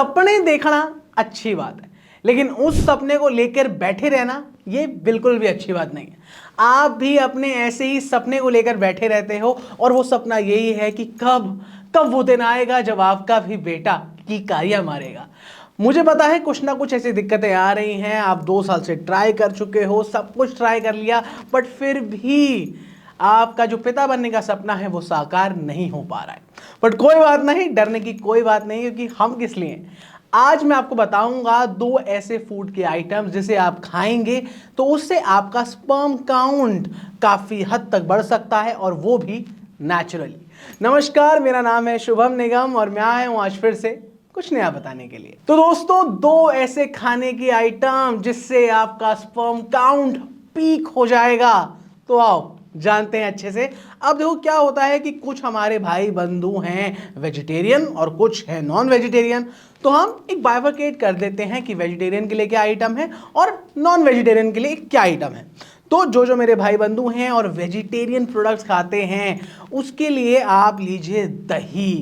सपने देखना अच्छी बात है, लेकिन उस सपने को लेकर बैठे रहना ये बिल्कुल भी अच्छी बात नहीं है। आप भी अपने ऐसे ही सपने को लेकर बैठे रहते हो और वो सपना यही है कि कब कब वो दिन आएगा जब आपका भी बेटा की कारिया मारेगा। मुझे पता है कुछ ना कुछ ऐसी दिक्कतें आ रही हैं, आप 2 साल से ट्राई कर चुके हो, सब कुछ ट्राई कर लिया, बट फिर भी आपका जो पिता बनने का सपना है वो साकार नहीं हो पा रहा है। बट कोई बात नहीं, डरने की कोई बात नहीं, क्योंकि हम किस लिए हैं। आज मैं आपको बताऊंगा 2 ऐसे फूड के आइटम्स जिसे आप खाएंगे तो उससे आपका स्पर्म काउंट काफी हद तक बढ़ सकता है, और वो भी नेचुरली। नमस्कार, मेरा नाम है शुभम निगम और मैं आया हूं आज फिर से कुछ नया बताने के लिए। तो दोस्तों, 2 ऐसे खाने के आइटम जिससे आपका स्पर्म काउंट पीक हो जाएगा। तो आओ जानते हैं अच्छे से। अब देखो क्या होता है कि कुछ हमारे भाई बंधु हैं वेजिटेरियन और कुछ हैं नॉन वेजिटेरियन, तो हम एक बाइफरकेट कर देते हैं कि वेजिटेरियन के लिए क्या आइटम है और नॉन वेजिटेरियन के लिए क्या आइटम है। तो जो मेरे भाई बंधु हैं और वेजिटेरियन प्रोडक्ट्स खाते हैं उसके लिए आप लीजिए दही,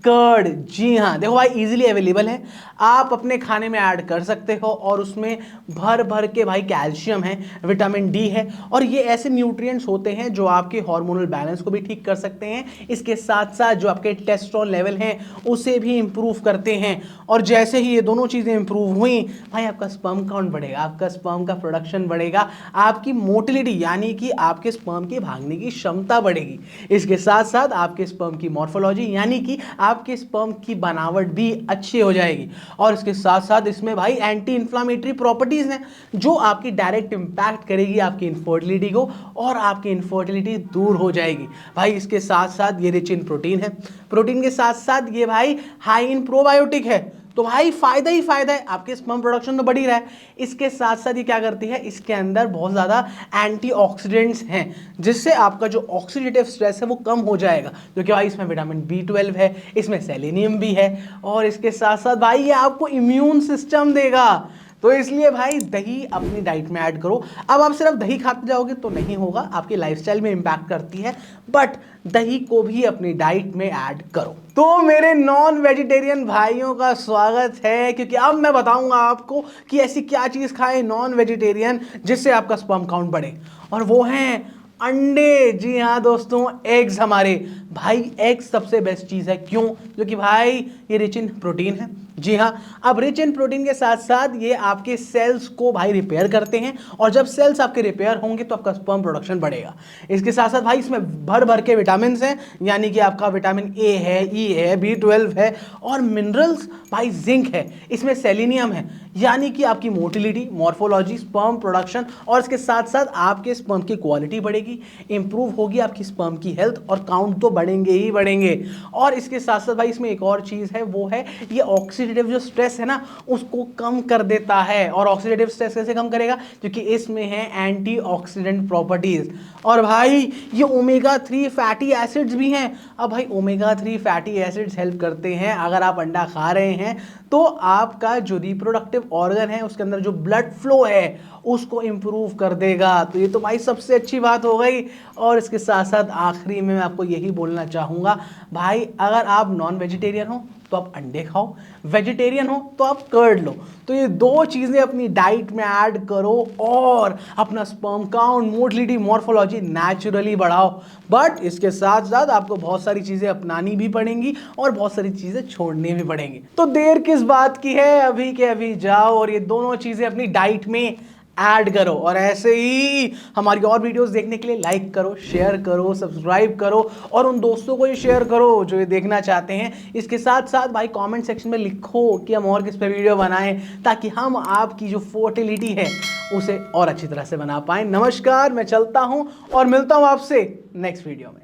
कर्ड। जी हाँ, देखो भाई इजीली अवेलेबल है, आप अपने खाने में ऐड कर सकते हो और उसमें भर भर के भाई कैल्शियम है, विटामिन डी है, और ये ऐसे न्यूट्रिएंट्स होते हैं जो आपके हार्मोनल बैलेंस को भी ठीक कर सकते हैं। इसके साथ साथ जो आपके टेस्टोस्टेरोन लेवल हैं उसे भी इंप्रूव करते हैं, और जैसे ही ये दोनों चीज़ें इंप्रूव हुई भाई आपका स्पर्म काउंट बढ़ेगा, आपका स्पर्म का प्रोडक्शन बढ़ेगा, आपकी मोटिलिटी यानी कि आपके स्पर्म के भागने की क्षमता बढ़ेगी। इसके साथ साथ आपके स्पर्म की मॉर्फोलॉजी यानी कि आपके स्पर्म की बनावट भी अच्छी हो जाएगी, और इसके साथ साथ इसमें भाई एंटी इंफ्लामेटरी प्रॉपर्टीज हैं जो आपकी डायरेक्ट इंपैक्ट करेगी आपकी इनफर्टिलिटी को, और आपकी इनफर्टिलिटी दूर हो जाएगी। भाई इसके साथ साथ ये रिच इन प्रोटीन है, प्रोटीन के साथ साथ ये भाई हाई इन प्रोबायोटिक है, तो भाई फायदा ही फायदा है, आपके स्पर्म प्रोडक्शन तो बढ़ ही रहा है। इसके साथ साथ ये क्या करती है, इसके अंदर बहुत ज़्यादा एंटीऑक्सीडेंट्स हैं जिससे आपका जो ऑक्सीडेटिव स्ट्रेस है वो कम हो जाएगा, क्योंकि भाई इसमें विटामिन B12 है, इसमें सेलेनियम भी है, और इसके साथ साथ भाई ये आपको इम्यून सिस्टम देगा। तो इसलिए भाई दही अपनी डाइट में ऐड करो। अब आप सिर्फ दही खाते जाओगे तो नहीं होगा, आपकी लाइफस्टाइल में इंपैक्ट करती है, बट दही को भी अपनी डाइट में ऐड करो। तो मेरे नॉन वेजिटेरियन भाइयों का स्वागत है, क्योंकि अब मैं बताऊंगा आपको कि ऐसी क्या चीज़ खाएं नॉन वेजिटेरियन जिससे आपका स्पर्म काउंट बढ़े, और वो हैं अंडे। जी हाँ दोस्तों, एग्स। हमारे भाई एग्स सबसे बेस्ट चीज़ है, क्यों? क्योंकि भाई ये रिच इन प्रोटीन है। जी हाँ, अब रिच इन प्रोटीन के साथ साथ ये आपके सेल्स को भाई रिपेयर करते हैं, और जब सेल्स आपके रिपेयर होंगे तो आपका स्पर्म प्रोडक्शन बढ़ेगा। इसके साथ साथ भाई इसमें भर भर के विटामिन हैं, यानी कि आपका विटामिन ए है, ई है, B12 है, और मिनरल्स भाई जिंक है, इसमें सेलेनियम है, यानी कि आपकी मोटिलिटी, मॉर्फोलॉजी, स्पर्म प्रोडक्शन, और इसके साथ साथ आपके स्पर्म की क्वालिटी बढ़ेगी, इंप्रूव होगी आपकी स्पर्म की हेल्थ, और काउंट तो बढ़ेंगे ही बढ़ेंगे। और इसके साथ साथ भाई इसमें एक और चीज़ है, वो है ये ऑक्सीडेटिव जो स्ट्रेस है ना उसको कम कर देता है। और ऑक्सीडेटिव स्ट्रेस कैसे कम करेगा? क्योंकि इसमें है एंटीऑक्सीडेंट प्रॉपर्टीज, और भाई ये ओमेगा 3 फैटी एसिड्स भी हैं। अब भाई ओमेगा 3 फैटी एसिड्स हेल्प करते हैं, अगर आप अंडा खा रहे हैं तो आपका जो रिप्रोडक्टिव ऑर्गन है उसके अंदर जो ब्लड फ्लो है उसको इंप्रूव कर देगा। तो ये तो भाई सबसे अच्छी बात हो गई। और इसके साथ साथ आखिरी में मैं आपको यही बोलना चाहूँगा, भाई अगर आप नॉन वेजिटेरियन हो तो आप अंडे खाओ, वेजिटेरियन हो तो आप कर्ड लो। तो ये 2 चीज़ें अपनी डाइट में ऐड करो और अपना sperm count, motility, morphology naturally बढ़ाओ। बट इसके साथ साथ आपको बहुत सारी चीज़ें अपनानी भी पड़ेंगी और बहुत सारी चीज़ें छोड़नी भी पड़ेंगी। तो देर किस बात की है, अभी के अभी जाओ और ये दोनों चीज़ें अपनी डाइट में ऐड करो। और ऐसे ही हमारी और वीडियोस देखने के लिए लाइक करो, शेयर करो, सब्सक्राइब करो, और उन दोस्तों को ये शेयर करो जो ये देखना चाहते हैं। इसके साथ साथ भाई कमेंट सेक्शन में लिखो कि हम और किस पे वीडियो बनाएं, ताकि हम आपकी जो फर्टिलिटी है उसे और अच्छी तरह से बना पाएं। नमस्कार, मैं चलता हूं और मिलता हूं आपसे नेक्स्ट वीडियो में।